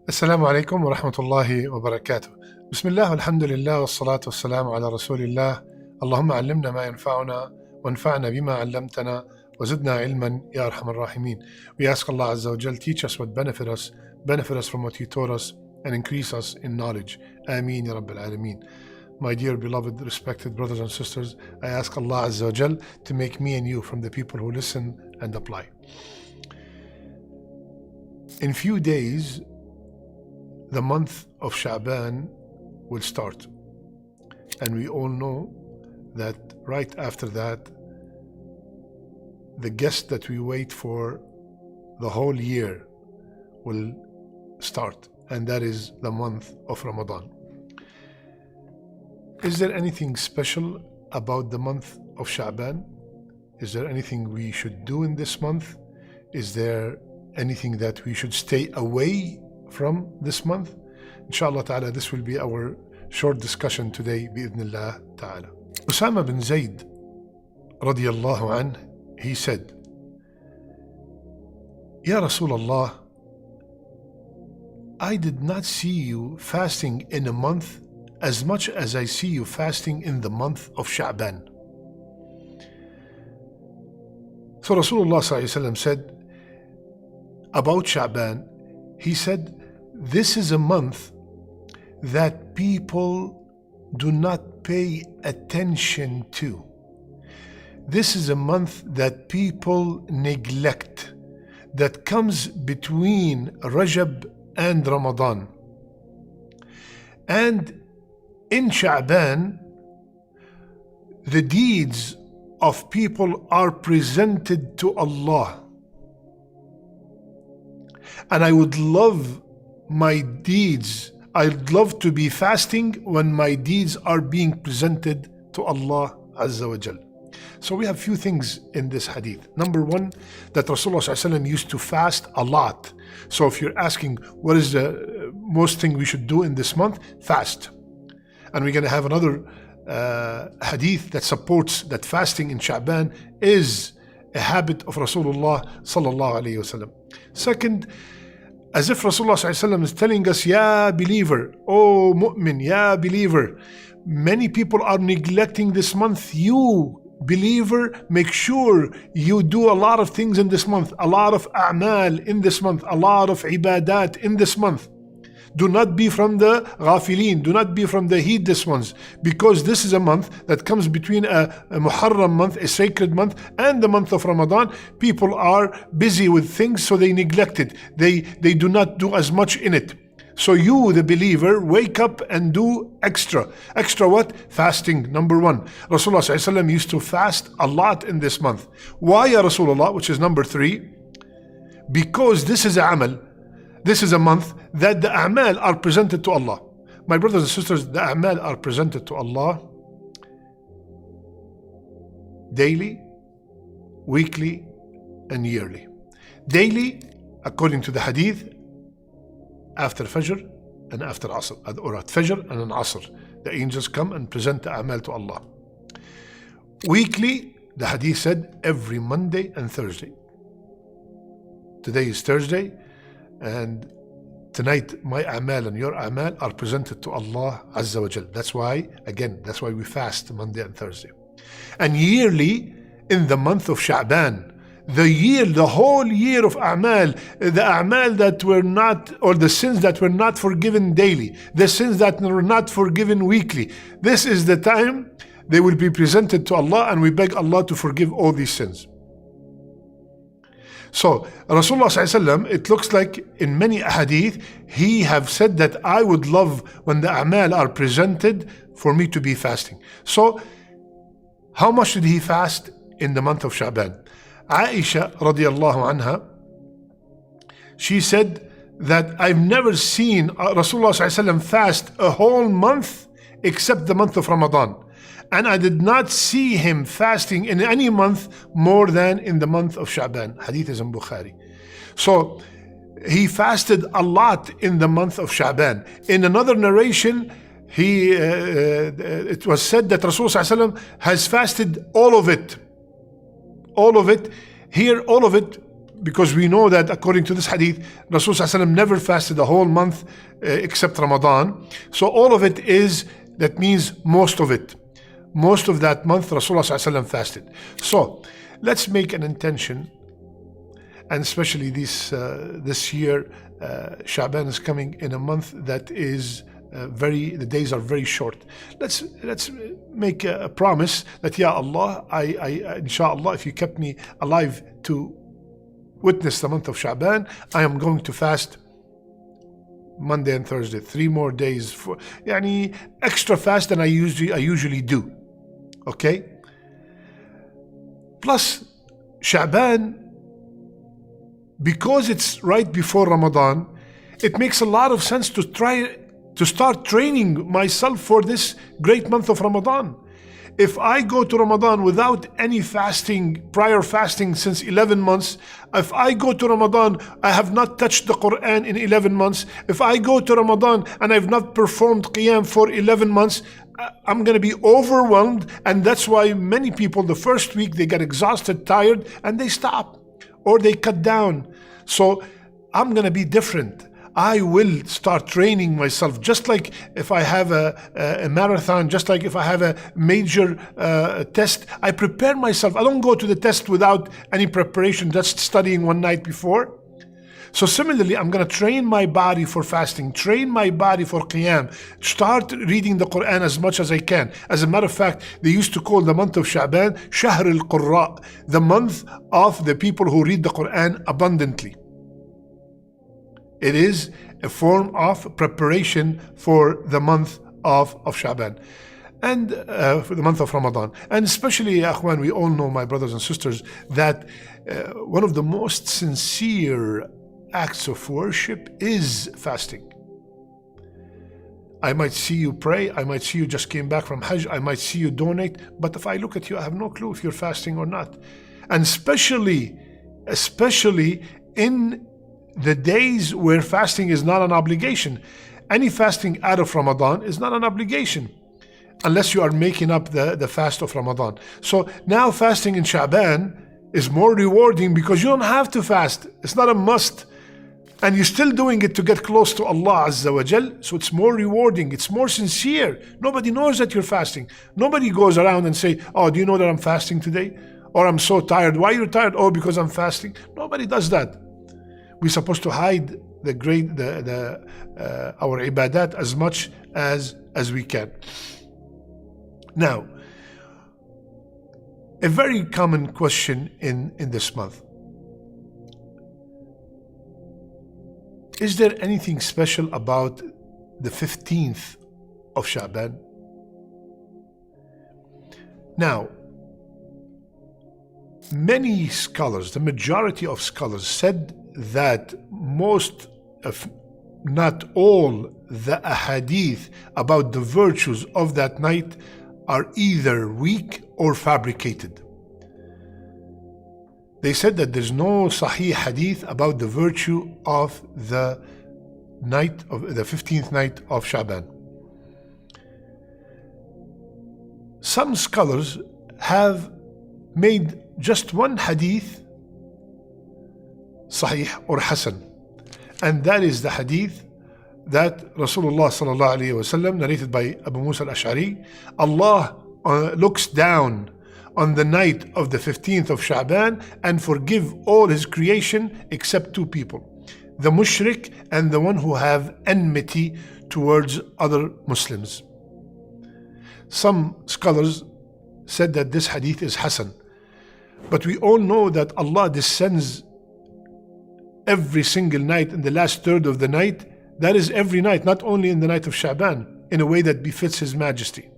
السلام عليكم ورحمة الله وبركاته. بسم الله والحمد لله والصلاة والسلام على رسول الله. اللهم علمنا ما ينفعنا وانفعنا بما علمتنا وزدنا علما يا أرحم الراحمين. We ask Allah Azza wa Jal, teach us what benefit us from what He taught us, and increase us in knowledge. Ameen ya Rabbil Alameen. My dear beloved respected brothers and sisters, I ask Allah Azza wa Jal to make me and you from the people who listen and apply. In few days, the month of Sha'ban will start, and we all know that right after that, the guest that we wait for the whole year will start, and that is the month of Ramadan. Is there anything special about the month of Sha'ban? Is there anything we should do in this month? Is there anything that we should stay away from this month? Inshallah ta'ala, this will be our short discussion today, bi'idhnillah ta'ala. Usama bin Zayd radiyallahu anh, he said, Ya Rasulullah, I did not see you fasting in a month as much as I see you fasting in the month of Sha'ban. So Rasulullah sallallahu alaihi wasallam said about Sha'ban, he said, this is a month that people do not pay attention to. This is a month that people neglect, that comes between Rajab and Ramadan. And in Sha'ban, the deeds of people are presented to Allah. And I would love my deeds, I'd love to be fasting when my deeds are being presented to Allah Azza wa Jal. So we have few things in this hadith. Number one, that Rasulullah sallallahu alaihi wasallam used to fast a lot. So if you're asking what is the most thing we should do in this month, fast. And we're going to have another hadith that supports that fasting in Sha'ban is a habit of Rasulullah sallallahu alaihi wasallam. Second, as if Rasulullah ﷺ is telling us, Ya believer, oh mu'min, Ya believer, many people are neglecting this month. You believer, make sure you do a lot of things in this month, a lot of a'mal in this month, a lot of ibadat in this month. Do not be from the ghafilin, do not be from the heedless ones, because this is a month that comes between a Muharram month, a sacred month, and the month of Ramadan. People are busy with things, so they neglect it. They do not do as much in it. So you, the believer, wake up and do extra. Extra what? Fasting, number one. Rasulullah ﷺ used to fast a lot in this month. Why, Ya Rasulullah, which is number three? Because this is a amal. This is a month that the a'mal are presented to Allah. My brothers and sisters, the a'mal are presented to Allah daily, weekly, and yearly. Daily, according to the hadith, after Fajr and after Asr, or at Fajr and an Asr, the angels come and present the a'mal to Allah. Weekly, the hadith said, every Monday and Thursday. Today is Thursday, and tonight my a'mal and your a'mal are presented to Allah Azza wa Jal. That's why we fast Monday and Thursday. And yearly, in the month of Sha'ban, the whole year of a'mal, the a'mal that were not, or the sins that were not forgiven daily, the sins that were not forgiven weekly, this is the time they will be presented to Allah, and we beg Allah to forgive all these sins. So Rasulullah ﷺ, it looks like in many hadith, he have said that I would love when the a'mal are presented for me to be fasting. So how much did he fast in the month of Sha'ban? Aisha radiyallahu anha, she said that I've never seen Rasulullah ﷺ fast a whole month except the month of Ramadan. And I did not see him fasting in any month more than in the month of Sha'ban. Hadith is in Bukhari. So he fasted a lot in the month of Sha'ban. In another narration, it was said that Rasulullah ﷺ has fasted all of it. All of it. Here, all of it because we know that according to this hadith, Rasulullah never fasted the whole month except Ramadan. So all of it that means most of it. Most of that month, Rasulullah fasted. So let's make an intention, and especially this year, Sha'ban is coming in a month that is the days are very short. Let's make a promise that, Ya Allah, I inshallah, if you kept me alive to witness the month of Sha'ban, I am going to fast Monday and Thursday, 3 more days, for extra fast than I usually do. Okay? Plus, Sha'ban, because it's right before Ramadan, it makes a lot of sense to start training myself for this great month of Ramadan. If I go to Ramadan without any prior fasting since 11 months, if I go to Ramadan, I have not touched the Quran in 11 months, if I go to Ramadan and I've not performed Qiyam for 11 months, I'm going to be overwhelmed. And that's why many people, the first week, they get exhausted, tired, and they stop or they cut down. So I'm going to be different. I will start training myself, just like if I have a marathon, just like if I have a major test, I prepare myself. I don't go to the test without any preparation, just studying one night before. So similarly, I'm going to train my body for fasting, train my body for Qiyam, start reading the Quran as much as I can. As a matter of fact, they used to call the month of Sha'ban Shahr al-Qurra, the month of the people who read the Quran abundantly. It is a form of preparation for the month of Sha'ban and for the month of Ramadan. And especially, Akhwan, we all know, my brothers and sisters, that one of the most sincere acts of worship is fasting. I might see you pray, I might see you just came back from Hajj, I might see you donate, but if I look at you, I have no clue if you're fasting or not. And especially in the days where fasting is not an obligation. Any fasting out of Ramadan is not an obligation unless you are making up the fast of Ramadan. So now fasting in Sha'ban is more rewarding because you don't have to fast. It's not a must. And you're still doing it to get close to Allah Azza wa Jal. So it's more rewarding. It's more sincere. Nobody knows that you're fasting. Nobody goes around and say, oh, do you know that I'm fasting today? Or I'm so tired. Why are you tired? Oh, because I'm fasting. Nobody does that. We're supposed to hide our ibadat as much as we can. Now, a very common question in this month. Is there anything special about the 15th of Sha'ban? Now, many scholars, the majority of scholars, said that most, if not all, the ahadith about the virtues of that night are either weak or fabricated. They said that there's no sahih hadith about the virtue of the 15th night of Sha'ban. Some scholars have made just one hadith Sahih or Hasan, and that is the hadith that Rasulullah sallallahu alaihi wasallam, narrated by Abu Musa al-Ash'ari, Allah looks down on the night of the 15th of Sha'ban and forgive all his creation except 2 people, the mushrik and the one who have enmity towards other Muslims. Some scholars said that this hadith is Hasan, but we all know that Allah descends every single night in the last third of the night. That is every night, not only in the night of Sha'ban, in a way that befits His Majesty.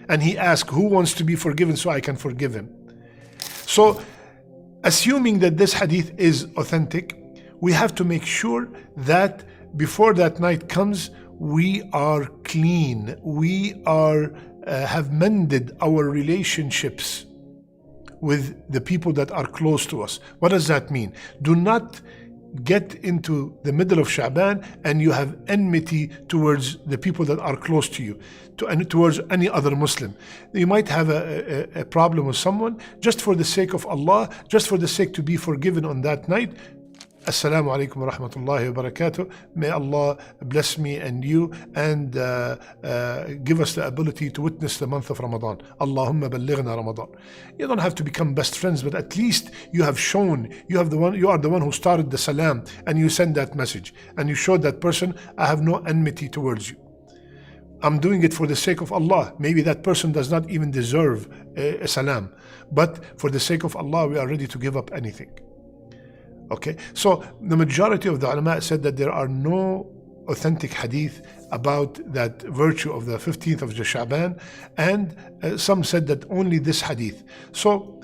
And He asks, who wants to be forgiven so I can forgive him? So, assuming that this hadith is authentic, we have to make sure that before that night comes, we are clean. We have mended our relationships with the people that are close to us. What does that mean? Do not get into the middle of Sha'ban and you have enmity towards the people that are close to you, and towards any other Muslim. You might have a problem with someone, just for the sake of Allah, just for the sake to be forgiven on that night. Assalamu alaikum wa rahmatullahi wa barakatuh. May Allah bless me and you and give us the ability to witness the month of Ramadan. Allahumma ballighna Ramadan. You don't have to become best friends, but at least you have shown, you are the one who started the salam, and you send that message and you showed that person, I have no enmity towards you. I'm doing it for the sake of Allah. Maybe that person does not even deserve a salam, but for the sake of Allah, we are ready to give up anything. Okay, so the majority of the ulama said that there are no authentic hadith about that virtue of the 15th of Sha'ban, and some said that only this hadith. So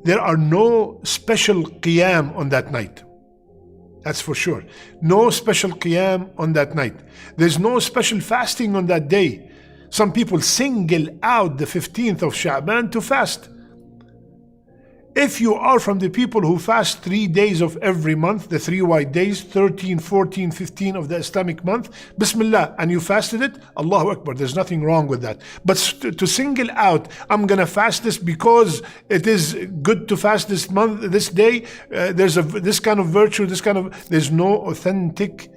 there are no special qiyam on that night. That's for sure. No special qiyam on that night. There's no special fasting on that day. Some people single out the 15th of Sha'ban to fast. If you are from the people who fast 3 days of every month, the 3 white days, 13, 14, 15 of the Islamic month, Bismillah, and you fasted it, Allahu Akbar, there's nothing wrong with that. But to single out, I'm going to fast this because it is good to fast this month, this day, there's this kind of virtue, there's no authentic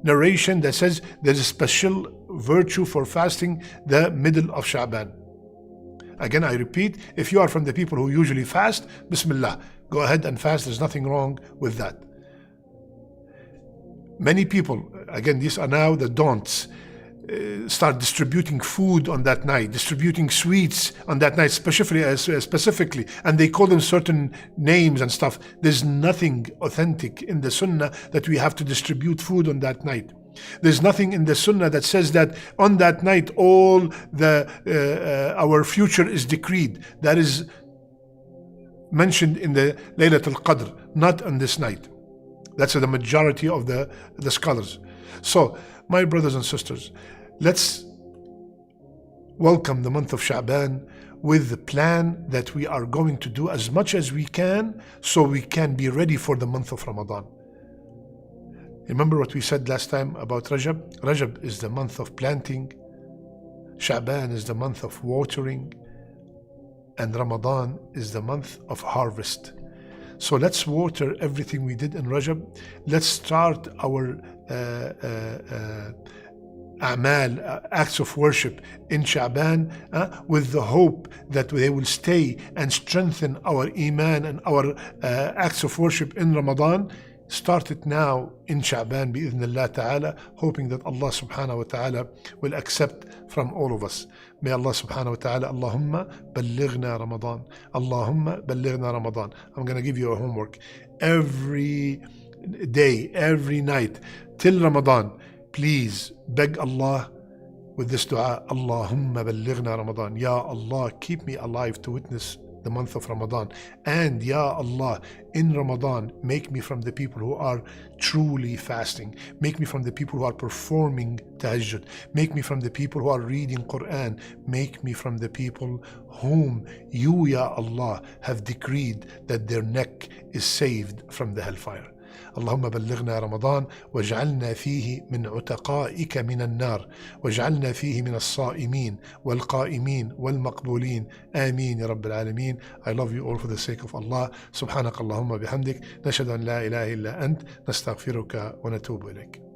narration that says there's a special virtue for fasting the middle of Sha'ban. Again, I repeat, if you are from the people who usually fast, Bismillah, go ahead and fast. There's nothing wrong with that. Many people, again, these are now the don'ts, start distributing food on that night, distributing sweets on that night, specifically, and they call them certain names and stuff. There's nothing authentic in the Sunnah that we have to distribute food on that night. There's nothing in the Sunnah that says that on that night all our future is decreed. That is mentioned in the Laylatul Qadr, not on this night. That's the majority of the scholars. So, my brothers and sisters, let's welcome the month of Sha'ban with the plan that we are going to do as much as we can so we can be ready for the month of Ramadan. Remember what we said last time about Rajab? Rajab is the month of planting, Sha'ban is the month of watering, and Ramadan is the month of harvest. So let's water everything we did in Rajab. Let's start our acts of worship in Sha'ban with the hope that they will stay and strengthen our iman and our acts of worship in Ramadan. Start it now in Sha'ban bi'idhnillah ta'ala, hoping that Allah subhanahu wa ta'ala will accept from all of us. May Allah subhanahu wa ta'ala, Allahumma ballighna Ramadan. Allahumma ballighna Ramadan. I'm going to give you a homework. Every day, every night, till Ramadan, please beg Allah with this dua, Allahumma ballighna Ramadan. Ya Allah, keep me alive to witness the month of Ramadan. And Ya Allah, in Ramadan, make me from the people who are truly fasting. Make me from the people who are performing tahajjud. Make me from the people who are reading Quran. Make me from the people whom you, Ya Allah, have decreed that their neck is saved from the hellfire. اللهم بلغنا رمضان واجعلنا فيه من عتقائك من النار واجعلنا فيه من الصائمين والقائمين والمقبولين آمين يا رب العالمين. I love you all for the sake of Allah. سبحانك اللهم بحمدك نشهد أن لا إله إلا أنت نستغفرك ونتوب إليك.